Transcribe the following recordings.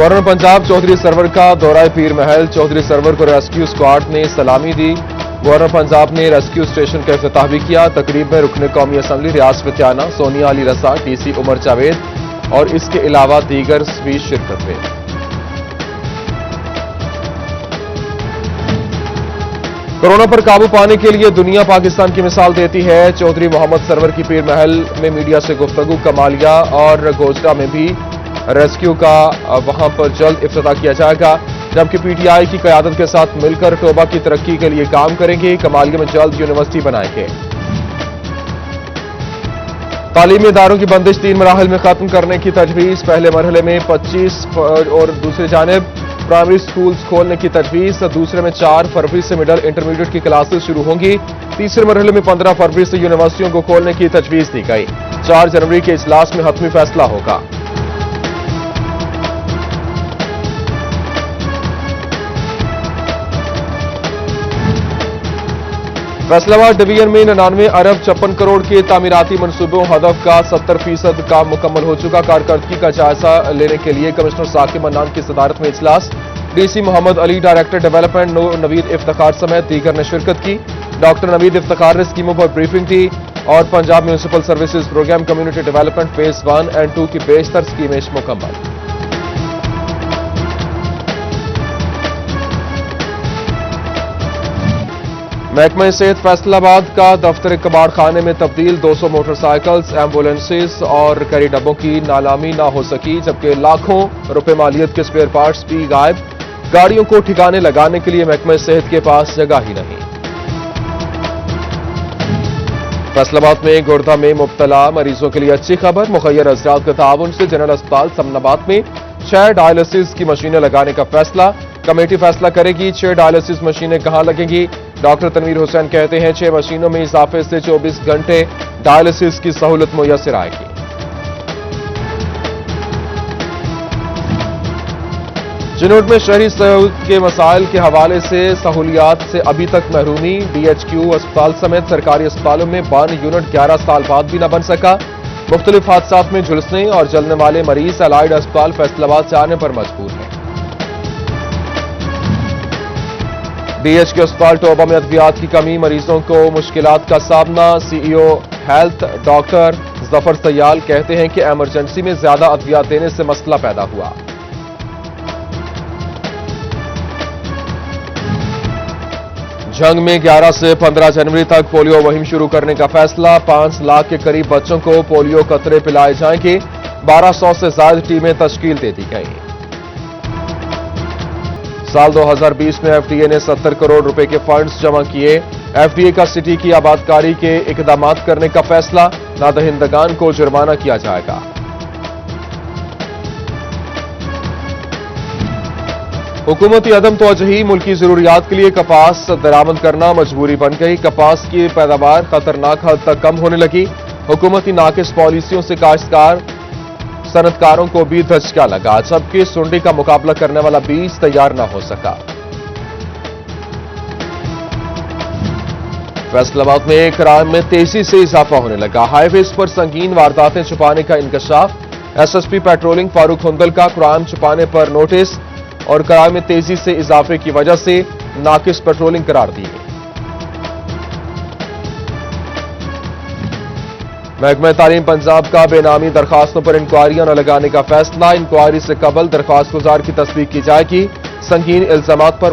Governor Punjab Chaudhry سرور کا دورہ پیر محل، چودھری سرور کو ریسکیو اسکواڈ نے سلامی دی۔ گورنر پنجاب نے ریسکیو اسٹیشن کا افتتاح بھی کیا۔ تقریب میں رکن قومی اسمبلی ریاض فتیانہ، سونیا علی رضا، ڈی سی عمر جاوید اور اس کے علاوہ دیگر بھی شرکت ہوئے۔ کورونا پر قابو پانے کے لیے دنیا پاکستان کی مثال دیتی ہے۔ چودھری محمد سرور کی پیر محل میں میڈیا سے گفتگو، کمالیہ اور گوجرا میں بھی ریسکیو کا وہاں پر جلد افتتاح کیا جائے گا، جبکہ پی ٹی آئی کی قیادت کے ساتھ مل کر ٹوبہ کی ترقی کے لیے کام کریں گے۔ کمالیہ میں جلد یونیورسٹی بنائیں گے۔ تعلیمی اداروں کی بندش 3 مراحل میں ختم کرنے کی تجویز۔ پہلے مرحلے میں 25 اور دوسری جانب پرائمری سکولز کھولنے کی تجویز۔ دوسرے میں 4 فروری سے مڈل انٹرمیڈیٹ کی کلاسز شروع ہوں گی۔ تیسرے مرحلے میں 15 فروری سے یونیورسٹیوں کو کھولنے کی تجویز دی گئی۔ 4 جنوری کے اجلاس میں حتمی فیصلہ ہوگا۔ فیصل آباد ڈویژن میں 99 ارب 56 کروڑ کے تعمیراتی منصوبوں، ہدف کا 70% کام مکمل ہو چکا۔ کارکردگی کا جائزہ لینے کے لیے کمشنر ثاقب منان کی صدارت میں اجلاس۔ ڈی سی محمد علی، ڈائریکٹر ڈیولپمنٹ نوید افتخار سمیت دیگر نے شرکت کی۔ ڈاکٹر نوید افتخار نے اسکیموں پر بریفنگ دی اور Punjab municipal services programme community development phase 1 اور 2 کی بیشتر اسکیمیں مکمل۔ محکمہ صحت فیصل آباد کا دفتر کباڑ خانے میں تبدیل، 200 موٹر سائیکلز، ایمبولینسز اور کیری ڈبوں کی نالامی نہ ہو سکی، جبکہ لاکھوں روپے مالیت کے اسپیئر پارٹس بھی غائب۔ گاڑیوں کو ٹھکانے لگانے کے لیے محکمہ صحت کے پاس جگہ ہی نہیں۔ فیصل آباد میں گردہ میں مبتلا مریضوں کے لیے اچھی خبر، مخیر حضرات کے تعاون سے جنرل اسپتال سمن آباد میں 6 ڈائلسس کی مشینیں لگانے کا فیصلہ۔ کمیٹی فیصلہ کرے گی 6 ڈائلسس مشینیں کہاں لگیں گی۔ ڈاکٹر تنویر حسین کہتے ہیں 6 مشینوں میں اضافے سے 24 گھنٹے ڈائلسس کی سہولت میسر آئے گی۔ چنوٹ میں شہری سہولت کے مسائل کے حوالے سے سہولیات سے ابھی تک محرومی، ڈی ایچ کیو اسپتال سمیت سرکاری اسپتالوں میں 52 یونٹ 11 سال بعد بھی نہ بن سکا۔ مختلف حادثات میں جھلسنے اور جلنے والے مریض الائیڈ اسپتال فیصل آباد سے آنے پر مجبور ہیں۔ ڈی ایچ کیو اسپتال ٹوبہ میں ادویات کی کمی، مریضوں کو مشکلات کا سامنا۔ سی ای او ہیلتھ ڈاکٹر ظفر سیال کہتے ہیں کہ ایمرجنسی میں زیادہ ادویات دینے سے مسئلہ پیدا ہوا۔ جھنگ میں 11 سے 15 جنوری تک پولیو مہم شروع کرنے کا فیصلہ، 5 لاکھ کے قریب بچوں کو پولیو قطرے پلائے جائیں گے، 1200 سے زائد ٹیمیں تشکیل دے دی گئیں۔ سال 2020 میں ایف ڈی اے نے 70 کروڑ روپے کے فنڈز جمع کیے۔ ایف ڈی اے کا سٹی کی آبادکاری کے اقدامات کرنے کا فیصلہ، نادہندگان کو جرمانہ کیا جائے گا۔ حکومتی عدم توجہی، ملکی ضروریات کے لیے کپاس درآمد کرنا مجبوری بن گئی، کپاس کی پیداوار خطرناک حد تک کم ہونے لگی۔ حکومتی ناقص پالیسیوں سے کاشتکار صنعتکاروں کو بھی دھچکا لگا، جبکہ سنڈی کا مقابلہ کرنے والا بیج تیار نہ ہو سکا۔ فیصل آباد میں کرائم میں تیزی سے اضافہ ہونے لگا، ہائی ویز پر سنگین وارداتیں چھپانے کا انکشاف۔ ایس ایس پی پیٹرولنگ فاروق ہندل کا کرائم چھپانے پر نوٹس اور کرائم میں تیزی سے اضافے کی وجہ سے ناقص پیٹرولنگ قرار دی گئی۔ محکمہ تعلیم پنجاب کا بے نامی درخواستوں پر انکوائریاں نہ لگانے کا فیصلہ، انکوائری سے قبل درخواست گزار کی تصدیق کی جائے گی۔ سنگین الزامات پر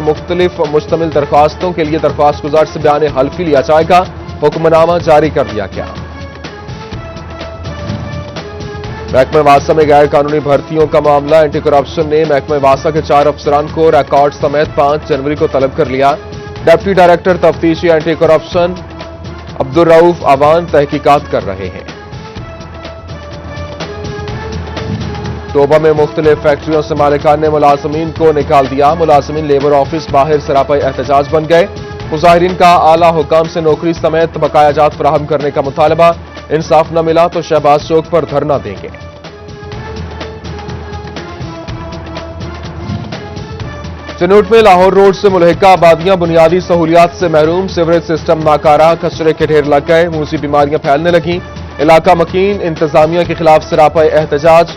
مشتمل درخواستوں کے لیے درخواست گزار سے بیان حلفی لیا جائے گا، حکم نامہ جاری کر دیا گیا۔ محکمہ واسا میں غیر قانونی بھرتیوں کا معاملہ، اینٹی کرپشن نے محکمہ واسا کے 4 افسران کو ریکارڈ سمیت 5 جنوری کو طلب کر لیا۔ ڈپٹی ڈائریکٹر تفتیشی اینٹی کرپشن عبدالرؤف اوان تحقیقات کر رہے ہیں۔ ٹوبہ میں مختلف فیکٹریوں سے مالکان نے ملازمین کو نکال دیا، ملازمین لیبر آفس باہر سراپائی احتجاج بن گئے۔ مظاہرین کا اعلی حکام سے نوکری سمیت بقایا جات فراہم کرنے کا مطالبہ، انصاف نہ ملا تو شہباز چوک پر دھرنا دیں گے۔ چنوٹ میں لاہور روڈ سے ملحقہ آبادیاں بنیادی سہولیات سے محروم، سیوریج سسٹم ناکارہ، کچرے کے ڈھیر لگ گئے، موذی بیماریاں پھیلنے لگیں، علاقہ مکین، انتظامیہ کے خلاف سراپائی احتجاج،